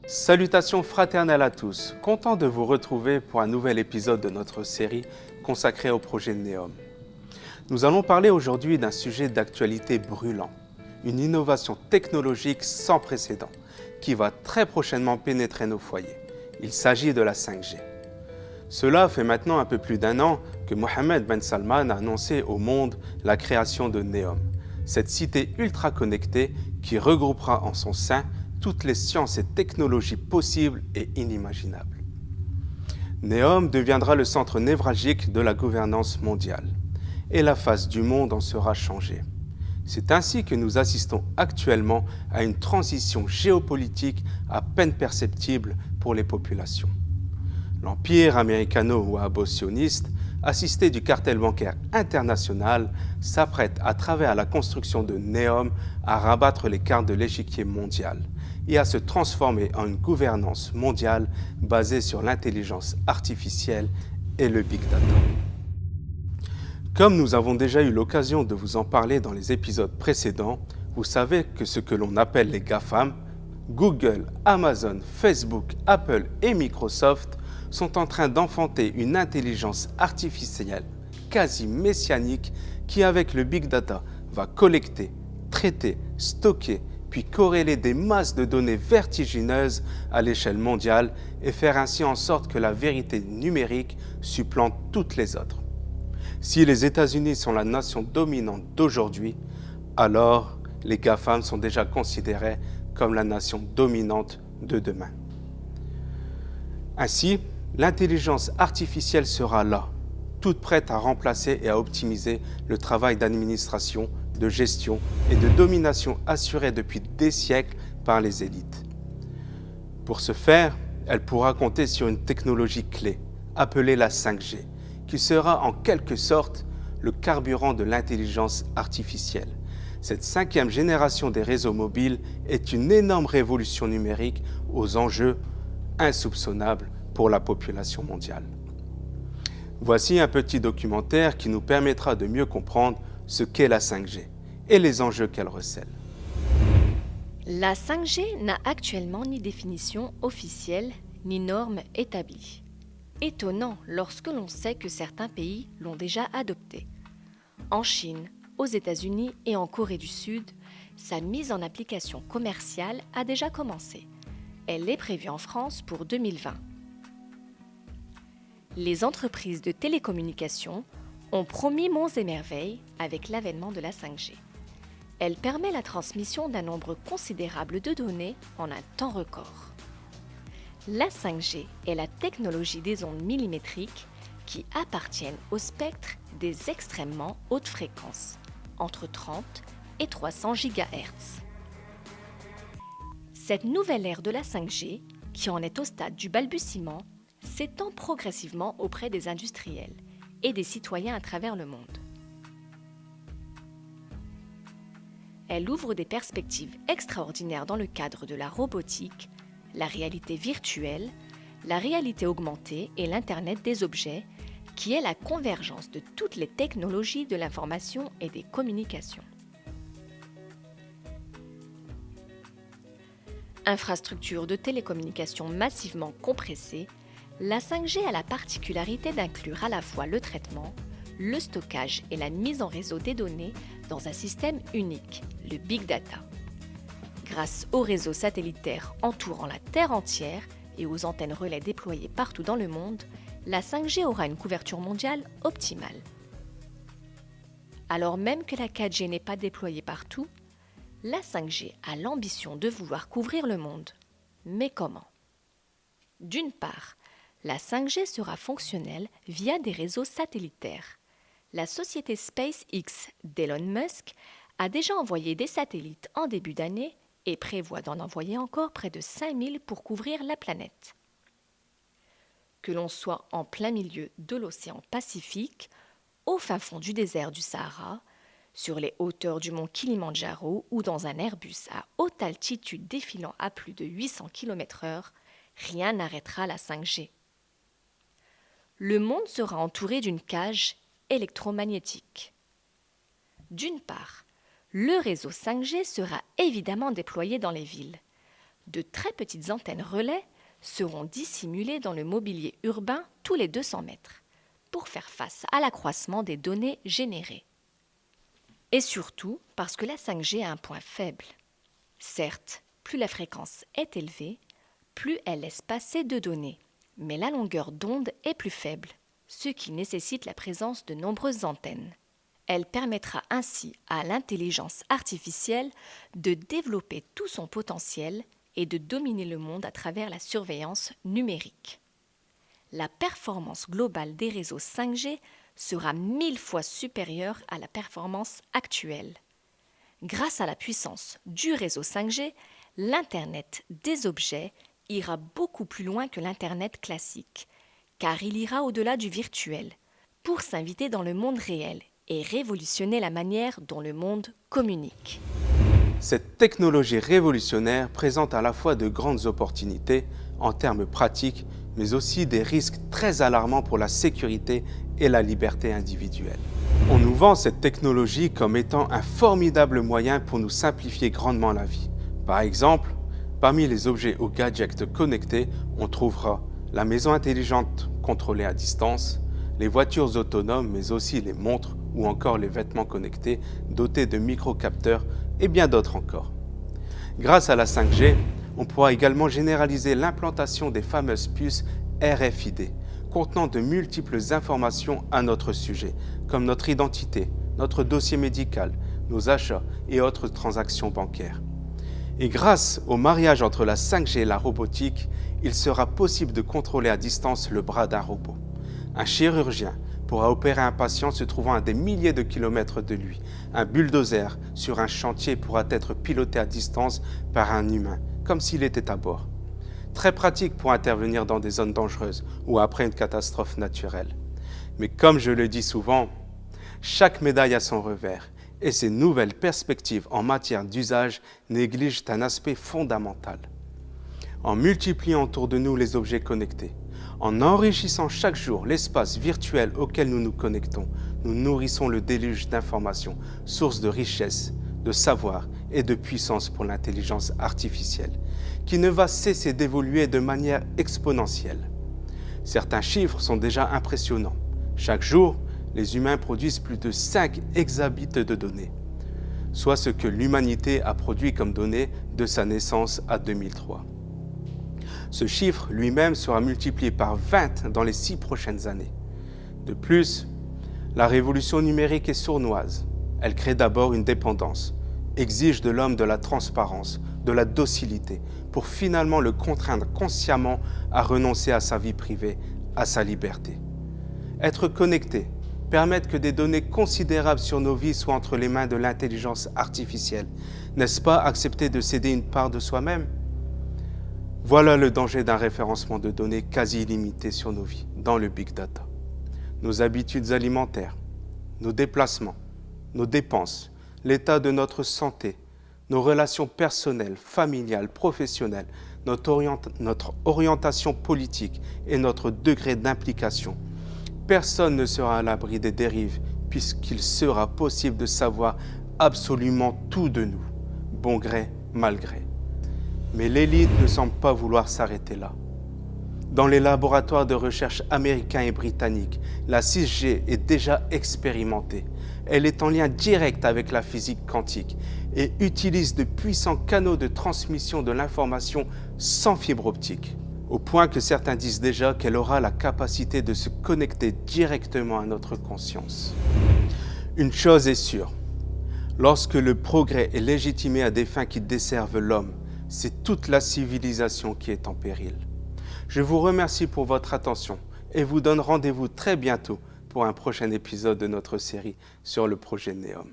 Salutations fraternelles à tous, content de vous retrouver pour un nouvel épisode de notre série consacrée au projet NEOM. Nous allons parler aujourd'hui d'un sujet d'actualité brûlant, une innovation technologique sans précédent qui va très prochainement pénétrer nos foyers. Il s'agit de la 5G. Cela fait maintenant un peu plus d'un an que Mohammed Ben Salman a annoncé au monde la création de NEOM, cette cité ultra connectée qui regroupera en son sein toutes les sciences et technologies possibles et inimaginables. NEOM deviendra le centre névralgique de la gouvernance mondiale et la face du monde en sera changée. C'est ainsi que nous assistons actuellement à une transition géopolitique à peine perceptible pour les populations. L'empire américano-wahhabio-sioniste, assisté du cartel bancaire international, s'apprête à travers la construction de NEOM à rabattre les cartes de l'échiquier mondial et à se transformer en une gouvernance mondiale basée sur l'intelligence artificielle et le big data. Comme nous avons déjà eu l'occasion de vous en parler dans les épisodes précédents, vous savez que ce que l'on appelle les GAFAM, Google, Amazon, Facebook, Apple et Microsoft, sont en train d'enfanter une intelligence artificielle quasi messianique qui, avec le big data, va collecter, traiter, stocker, puis corréler des masses de données vertigineuses à l'échelle mondiale et faire ainsi en sorte que la vérité numérique supplante toutes les autres. Si les États-Unis sont la nation dominante d'aujourd'hui, alors les GAFAM sont déjà considérés comme la nation dominante de demain. Ainsi, l'intelligence artificielle sera là, toute prête à remplacer et à optimiser le travail d'administration, de gestion et de domination assuré depuis des siècles par les élites. Pour ce faire, elle pourra compter sur une technologie clé, appelée la 5G, qui sera en quelque sorte le carburant de l'intelligence artificielle. Cette 5e génération des réseaux mobiles est une énorme révolution numérique aux enjeux insoupçonnables pour la population mondiale. Voici un petit documentaire qui nous permettra de mieux comprendre ce qu'est la 5G et les enjeux qu'elle recèle. La 5G n'a actuellement ni définition officielle ni norme établie. Étonnant lorsque l'on sait que certains pays l'ont déjà adoptée. En Chine, aux États-Unis et en Corée du Sud, sa mise en application commerciale a déjà commencé. Elle est prévue en France pour 2020. Les entreprises de télécommunications ont promis monts et merveilles avec l'avènement de la 5G. Elle permet la transmission d'un nombre considérable de données en un temps record. La 5G est la technologie des ondes millimétriques qui appartiennent au spectre des extrêmement hautes fréquences, entre 30 et 300 GHz. Cette nouvelle ère de la 5G, qui en est au stade du balbutiement, s'étend progressivement auprès des industriels et des citoyens à travers le monde. Elle ouvre des perspectives extraordinaires dans le cadre de la robotique, la réalité virtuelle, la réalité augmentée et l'Internet des objets, qui est la convergence de toutes les technologies de l'information et des communications. Infrastructure de télécommunications massivement compressée, la 5G a la particularité d'inclure à la fois le traitement, le stockage et la mise en réseau des données dans un système unique, le Big Data. Grâce aux réseaux satellitaires entourant la Terre entière et aux antennes relais déployées partout dans le monde, la 5G aura une couverture mondiale optimale. Alors même que la 4G n'est pas déployée partout, la 5G a l'ambition de vouloir couvrir le monde. Mais comment ? D'une part, la 5G sera fonctionnelle via des réseaux satellitaires. La société SpaceX d'Elon Musk a déjà envoyé des satellites en début d'année et prévoit d'en envoyer encore près de 5000 pour couvrir la planète. Que l'on soit en plein milieu de l'océan Pacifique, au fin fond du désert du Sahara, sur les hauteurs du mont Kilimandjaro ou dans un Airbus à haute altitude défilant à plus de 800 km/h, rien n'arrêtera la 5G. Le monde sera entouré d'une cage électromagnétique. D'une part, le réseau 5G sera évidemment déployé dans les villes. De très petites antennes relais seront dissimulées dans le mobilier urbain tous les 200 mètres pour faire face à l'accroissement des données générées. Et surtout parce que la 5G a un point faible. Certes, plus la fréquence est élevée, plus elle laisse passer de données, mais la longueur d'onde est plus faible, ce qui nécessite la présence de nombreuses antennes. Elle permettra ainsi à l'intelligence artificielle de développer tout son potentiel et de dominer le monde à travers la surveillance numérique. La performance globale des réseaux 5G sera 1000 fois supérieure à la performance actuelle. Grâce à la puissance du réseau 5G, l'Internet des objets ira beaucoup plus loin que l'Internet classique, car il ira au-delà du virtuel, pour s'inviter dans le monde réel et révolutionner la manière dont le monde communique. Cette technologie révolutionnaire présente à la fois de grandes opportunités en termes pratiques, mais aussi des risques très alarmants pour la sécurité et la liberté individuelle. On nous vend cette technologie comme étant un formidable moyen pour nous simplifier grandement la vie. Par exemple, parmi les objets ou gadgets connectés, on trouvera la maison intelligente contrôlée à distance, les voitures autonomes, mais aussi les montres ou encore les vêtements connectés dotés de microcapteurs et bien d'autres encore. Grâce à la 5G, on pourra également généraliser l'implantation des fameuses puces RFID, contenant de multiples informations à notre sujet, comme notre identité, notre dossier médical, nos achats et autres transactions bancaires. Et grâce au mariage entre la 5G et la robotique, il sera possible de contrôler à distance le bras d'un robot. Un chirurgien pourra opérer un patient se trouvant à des milliers de kilomètres de lui. Un bulldozer sur un chantier pourra être piloté à distance par un humain, comme s'il était à bord. Très pratique pour intervenir dans des zones dangereuses ou après une catastrophe naturelle. Mais comme je le dis souvent, chaque médaille a son revers et ces nouvelles perspectives en matière d'usage négligent un aspect fondamental. En multipliant autour de nous les objets connectés, en enrichissant chaque jour l'espace virtuel auquel nous nous connectons, nous nourrissons le déluge d'informations, source de richesse, de savoir et de puissance pour l'intelligence artificielle, qui ne va cesser d'évoluer de manière exponentielle. Certains chiffres sont déjà impressionnants. Chaque jour, les humains produisent plus de 5 exabits de données, soit ce que l'humanité a produit comme données de sa naissance à 2003. Ce chiffre lui-même sera multiplié par 20 dans les 6 prochaines années. De plus, la révolution numérique est sournoise. Elle crée d'abord une dépendance, exige de l'homme de la transparence, de la docilité, pour finalement le contraindre consciemment à renoncer à sa vie privée, à sa liberté. Être connecté, permettre que des données considérables sur nos vies soient entre les mains de l'intelligence artificielle, n'est-ce pas accepter de céder une part de soi-même ? Voilà le danger d'un référencement de données quasi illimité sur nos vies, dans le big data. Nos habitudes alimentaires, nos déplacements, nos dépenses, l'état de notre santé, nos relations personnelles, familiales, professionnelles, notre orientation politique et notre degré d'implication. Personne ne sera à l'abri des dérives puisqu'il sera possible de savoir absolument tout de nous, bon gré, mal gré. Mais l'élite ne semble pas vouloir s'arrêter là. Dans les laboratoires de recherche américains et britanniques, la 6G est déjà expérimentée. Elle est en lien direct avec la physique quantique et utilise de puissants canaux de transmission de l'information sans fibre optique, au point que certains disent déjà qu'elle aura la capacité de se connecter directement à notre conscience. Une chose est sûre, lorsque le progrès est légitimé à des fins qui desservent l'homme, c'est toute la civilisation qui est en péril. Je vous remercie pour votre attention et vous donne rendez-vous très bientôt pour un prochain épisode de notre série sur le projet NEOM.